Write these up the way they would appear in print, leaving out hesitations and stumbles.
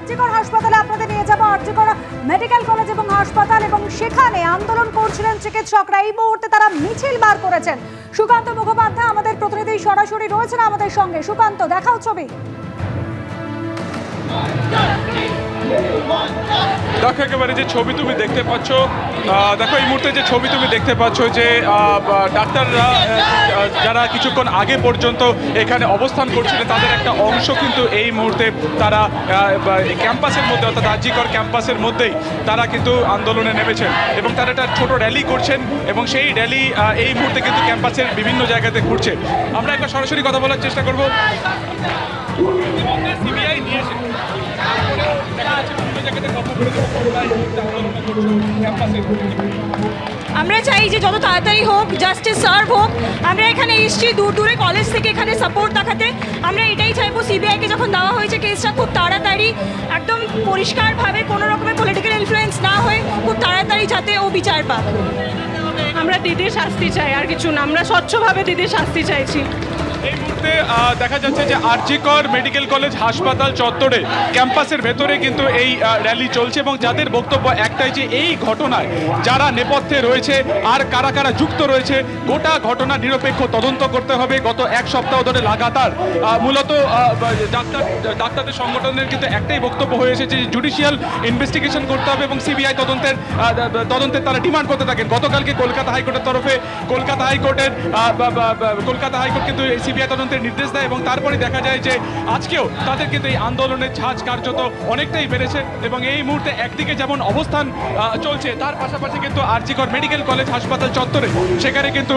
আরজিকর হাসপাতালে আপনাদের নিয়ে যাব। আরজিকর মেডিকেল কলেজ এবং হাসপাতাল, এবং সেখানে আন্দোলন করছিলেন চিকিৎসকরা। এই মুহূর্তে তারা মিছিল বার করেছেন। সুকান্ত মুখোপাধ্যায় আমাদের প্রতিনিধি সরাসরি রয়েছেন আমাদের সঙ্গে। সুকান্ত, দেখাও ছবি। দেখো একেবারে যে ছবি তুমি দেখতে পাচ্ছ, দেখো এই মুহূর্তে যে ছবি তুমি দেখতে পাচ্ছ যে ডাক্তাররা যারা কিছুক্ষণ আগে পর্যন্ত এখানে অবস্থান করছিলেন তাদের একটা অংশ কিন্তু এই মুহূর্তে তারা ক্যাম্পাসের মধ্যে, অর্থাৎ আরজিকর ক্যাম্পাসের মধ্যেই তারা কিন্তু আন্দোলনে নেমেছেন এবং তারা একটা ছোট র্যালি করছেন এবং সেই র্যালি এই মুহূর্তে কিন্তু ক্যাম্পাসের বিভিন্ন জায়গাতে ঘুরছে। আমরা একটা সরাসরি কথা বলার চেষ্টা করব। সিবিআই নিয়েছে আমরা চাই যে যত তাড়াতাড়ি হোক জাস্টিস সার্ভ হোক। আমরা এখানে এসেছি দূর দূরে কলেজ থেকে এখানে সাপোর্ট দেখাতে। আমরা এটাই চাইবো সিবিআইকে যখন দেওয়া হয়েছে কেসটা খুব তাড়াতাড়ি, একদম পরিষ্কারভাবে কোনো রকমের পলিটিক্যাল ইনফ্লুয়েন্স না হয়ে খুব তাড়াতাড়ি যাতে ও বিচার পাক। আমরা দিদির শাস্তি চাই, আর কিছু না। আমরা স্বচ্ছভাবে দিদির শাস্তি চাইছি। এই মুহূর্তে দেখা যাচ্ছে যে আরজিকর মেডিকেল কলেজ হাসপাতাল চত্বরে ক্যাম্পাসের ভেতরে কিন্তু এই র্যালি চলছে এবং যাদের বক্তব্য একটাই যে এই ঘটনায় যারা নেপথ্যে রয়েছে আর কারা কারা যুক্ত রয়েছে গোটা ঘটনা নিরপেক্ষ তদন্ত করতে হবে। গত এক সপ্তাহ ধরে লাগাতার মূলত ডাক্তারদের সংগঠনের কিন্তু একটাই বক্তব্য হয়ে এসেছে যে জুডিশিয়াল ইনভেস্টিগেশন করতে হবে এবং সিবিআই তদন্তের তারা ডিমান্ড করতে থাকেন। গতকালকে কলকাতা হাইকোর্টের তরফে কলকাতা হাইকোর্ট কিন্তু সিবিআই তদন্তের নির্দেশ দেয় এবং তারপরে দেখা যায় যে আজকেও তাদের কিন্তু এই আন্দোলনের ঝাঁজ কার্যত অনেকটাই বেড়েছে এবং এই মুহূর্তে একদিকে যেমন অবস্থান চলছে তার পাশাপাশি কিন্তু আরজিকর মেডিকেল কলেজ হাসপাতাল চত্বরে সেখানে কিন্তু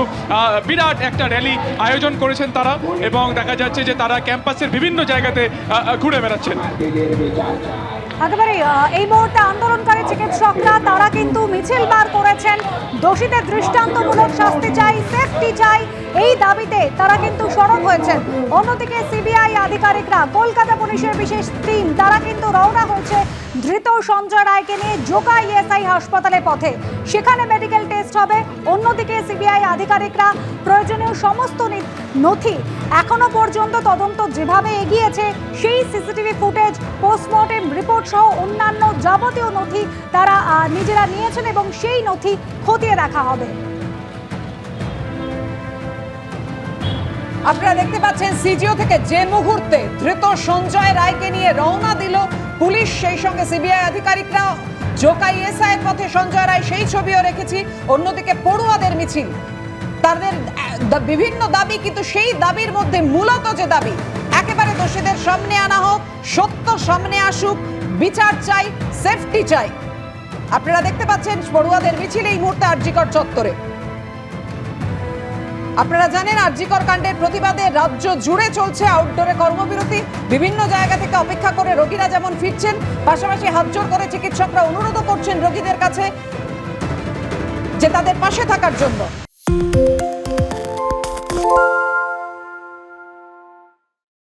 বিরাট একটা র্যালি আয়োজন করেছেন তারা এবং দেখা যাচ্ছে যে তারা ক্যাম্পাসের বিভিন্ন জায়গাতে ঘুরে বেড়াচ্ছেন। একেবারে এই মুহূর্তে আন্দোলনকারী চিকিৎসকরা তারা কিন্তু মিছিল বার করেছেন। দোষীদের দৃষ্টান্তমূলক শাস্তি চাই, সেফটি চাই, এই দাবিতে তারা কিন্তু সরব হয়েছেন। অন্যদিকে সিবিআই আধিকারিকরা, কলকাতা পুলিশের বিশেষ টিম তারা কিন্তু রওনা হয়েছে ধৃত সঞ্জয় রায়কে নিয়ে জোকা ইএসআই হাসপাতালের পথে। সেখানে মেডিকেল টেস্ট হবে। অন্যদিকে সিবিআই আধিকারিকরা প্রয়োজনীয় সমস্ত নথি, এখনো পর্যন্ত তদন্ত যেভাবে এগিয়েছে সেই সিসিটিভি ফুটেজ, পোস্টমর্টেম রিপোর্ট সহ অন্যান্য যাবতীয় নথি তারা নিজেরা নিয়েছেন এবং সেই নথি খতিয়ে দেখা হবে। আপনারা দেখতে পাচ্ছেন সিজিও থেকে যে মুহূর্তে ধৃত সঞ্জয় রায়কে নিয়ে রওনা দিল পুলিশ, সেই সঙ্গে সিবিআই আধিকারিকরা জোকা ইএসআই এর পথে সঞ্জয় রায়, সেই ছবিও রেখেছি। অন্যদিকে পড়ুয়াদের মিছিল, তাদের বিভিন্ন দাবি, কিন্তু সেই দাবির মধ্যে মূলত যে দাবি একেবারে দোষীদের সামনে আনা হোক, সত্য সামনে আসুক, বিচার চাই, সেফটি চাই। আপনারা দেখতে পাচ্ছেন পড়ুয়াদের মিছিল এই মুহূর্তে আরজিকর চত্বরে। আপনারা জানেন আরজিকর কাণ্ডের প্রতিবাদে রাজ্য জুড়ে চলছে আউটডোরে কর্মবিরতি। বিভিন্ন জায়গা থেকে অপেক্ষা করে রোগীরা যেমন ফিরছেন, পাশাপাশি হাতজোড় করে চিকিৎসকরা অনুরোধ করছেন রোগীদের কাছে যে তাদের পাশে থাকার জন্য।